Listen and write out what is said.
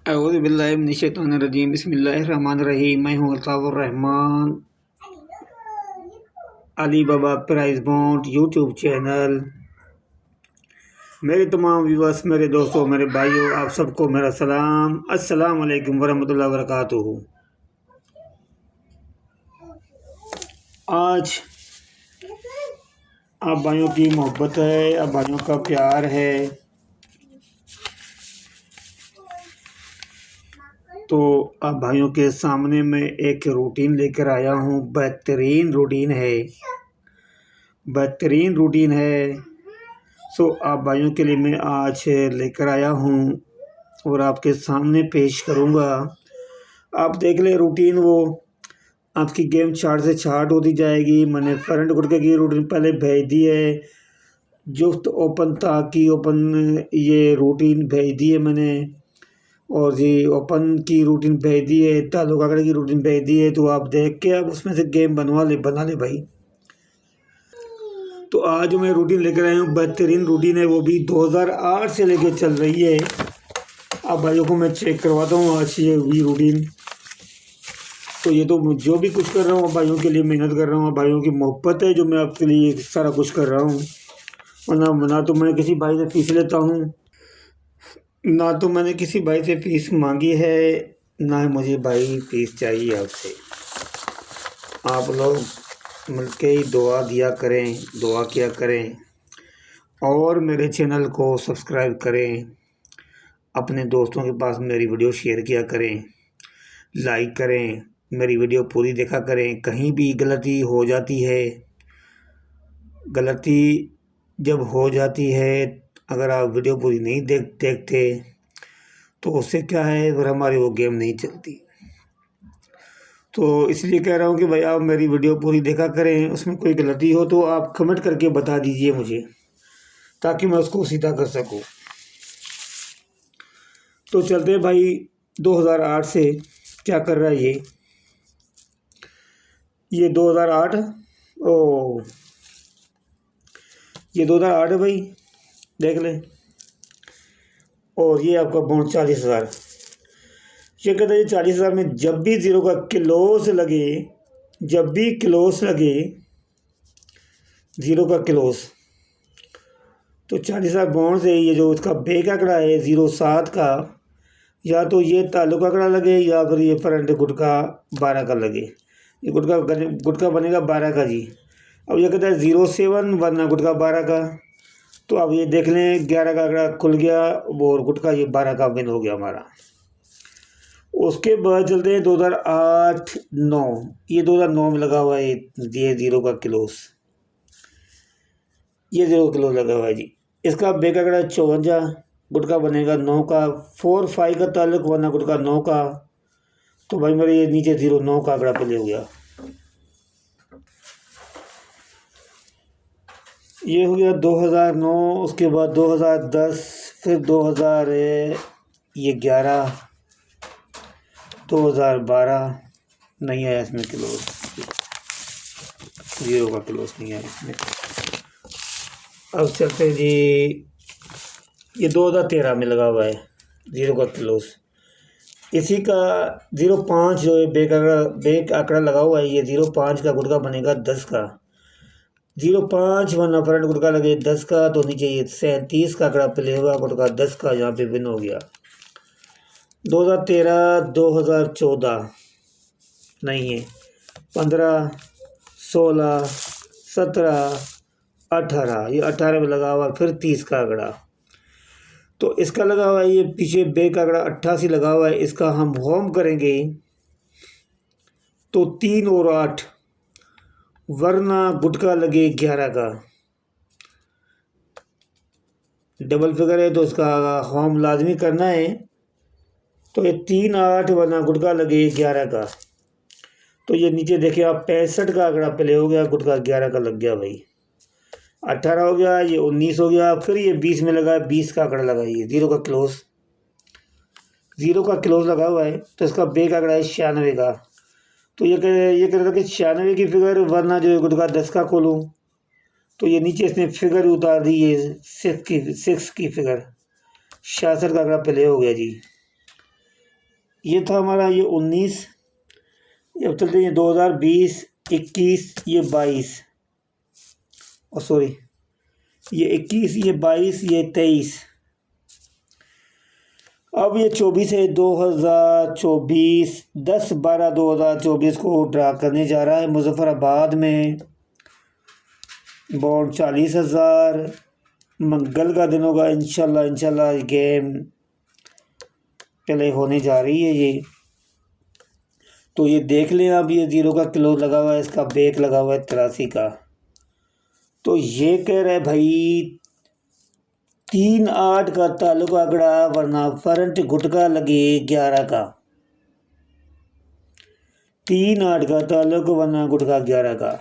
अऊज़ु बिल्लाहि मिनश्शैतानिर्रजीम बिस्मिल्लाहिर्रहमानिर्रहीम। मैं हूँ अल्ताफ़ुर रहमान, अली बाबा प्राइज़ बॉन्ड यूट्यूब चैनल। मेरे तमाम व्यूअर्स, मेरे दोस्तों, मेरे भाइयों, आप सबको मेरा सलाम। अस्सलाम वालेकुम वरहमतुल्लाहि वबरकातुहू। आज आप भाइयों की मोहब्बत है, आप भाइयों का प्यार है, तो आप भाइयों के सामने मैं एक रूटीन लेकर आया हूँ। बेहतरीन रूटीन है। सो आप भाइयों के लिए मैं आज लेकर आया हूँ और आपके सामने पेश करूँगा। आप देख लें रूटीन, वो आपकी गेम चार्ट से चार्ट होती जाएगी। मैंने फ्रंट गुटके की रूटीन पहले भेज दी है, जुफ्त ओपन ताकि ओपन ये रूटीन भेज दी है मैंने, और जी ओपन की रूटीन भेज दी है, ताल्लुक आंकड़े की रूटीन भेज दी है। तो आप देख के आप उसमें से गेम बना ले भाई। तो आज मैं रूटीन लेकर आया हूँ, बेहतरीन रूटीन है, वो भी 2008 से लेके चल रही है। आप भाइयों को मैं चेक करवाता हूँ आज ये भी रूटीन। तो ये तो जो भी कुछ कर रहा हूँ भाइयों के लिए मेहनत कर रहा हूँ, भाइयों की मोहब्बत है जो मैं आपके लिए सारा कुछ कर रहा हूँ। वरना ना तो मैं किसी भाई से फीस लेता हूँ, ना तो मैंने किसी भाई से फीस मांगी है, ना ही मुझे भाई फीस चाहिए आपसे। आप लोग मिलके ही दुआ दिया करें, दुआ किया करें, और मेरे चैनल को सब्सक्राइब करें। अपने दोस्तों के पास मेरी वीडियो शेयर किया करें, लाइक करें, मेरी वीडियो पूरी देखा करें। कहीं भी गलती हो जाती है, गलती जब हो जाती है, अगर आप वीडियो पूरी नहीं देखते तो उससे क्या है, फिर हमारी वो गेम नहीं चलती। तो इसलिए कह रहा हूँ कि भाई आप मेरी वीडियो पूरी देखा करें। उसमें कोई गलती हो तो आप कमेंट करके बता दीजिए मुझे, ताकि मैं उसको सीधा कर सकूँ। तो चलते हैं भाई 2008 से क्या कर रहा है ये 2008। ओ ये 2008 है भाई, देख लें। और ये आपका बॉन्ड 40,000। ये कहते हैं 40,000 में जब भी ज़ीरो का क्लोज लगे, जब भी क्लोज लगे ज़ीरो का क्लोज, तो 40,000 बॉन्ड से ये जो इसका बेक आंकड़ा है 07 का, या तो ये ताल्लुक आंकड़ा लगे या फिर ये फ्रंट गुटका 12 का लगे। ये गुटका बनेगा 12 का जी। अब ये कहता है 07 वरना गुटका 12 का। तो अब ये देख लें 11 का आंकड़ा खुल गया और गुटका ये 12 का विन हो गया हमारा। उसके बाद चलते हैं 2008-9। ये 2009 में लगा हुआ है ये ज़ीरो का क्लोज, ये 0 किलो लगा हुआ है जी। इसका बेक आंकड़ा 54, गुटका बनेगा 9 का। 4-5 का ताल्लुक वरना गुटका 9 का। तो भाई मेरे ये नीचे 09 का आंकड़ा प्ले हो गया। ये हो गया 2009। उसके बाद 2010, फिर 2011, 2012 नहीं आया इसमें क्लोज, ज़ीरो का क्लोज नहीं आया इसमें। अब चलते जी, ये 2013 में लगा हुआ है ज़ीरो का क्लोज। इसी का 05 जो है बेक आंकड़ा लगा हुआ है, ये 05 का गुटका बनेगा 10 का। 05 वरना फ्रंट गुटका लगे 10 का, तो नीचे ये 37 का आंकड़ा प्ले हुआ, गुटका 10 का यहाँ पे विन हो गया। 2013, 2014 नहीं है, 15, 16, 17, 18, ये 18 में लगा हुआ, फिर 30 का आंकड़ा। तो इसका लगा हुआ है ये पीछे बेक आंकड़ा 88 लगा हुआ है। इसका हम होम करेंगे तो 3 और 8, वरना गुटका लगे 11 का। डबल फिगर है तो इसका होम लाजमी करना है। तो ये 3, 8 वरना गुटका लगे 11 का। तो ये नीचे देखिए आप 65 का आंकड़ा प्ले हो गया, गुटका 11 का लग गया भाई। 18 हो गया, ये 19 हो गया, फिर ये 20 में लगा, 20 का आंकड़ा लगा, ये ज़ीरो का क्लोज लगा हुआ है। तो इसका बेक आंकड़ा है 96 का। तो ये कह रहा था कि 96 की फिगर वरना जो गुटका 10 का खोलूँ, तो ये नीचे इसने फिगर उतार दी है 6 की फिगर। 66 का आंकड़ा प्ले हो गया जी। ये था हमारा ये 19, ये अब चलते हैं 2020, 21, ये 22, और सॉरी ये 21, ये 22, ये 23, अब ये 24 है। 2024 10/12/2024 को ड्रा करने जा रहा है। मुजफ्फराबाद में बॉन्ड 40,000, मंगल का दिन होगा इंशाल्लाह गेम प्ले होने जा रही है ये। तो ये देख लें आप, ये 0 का क्लोज लगा हुआ है, इसका बेक लगा हुआ है 83 का। तो ये कह रहा है भाई 3/8 का ताल्लुक आंकड़ा, वरना फ्रंट गुटका लगे 11 का। 3/8 का ताल्लुक वरना गुटका 11 का।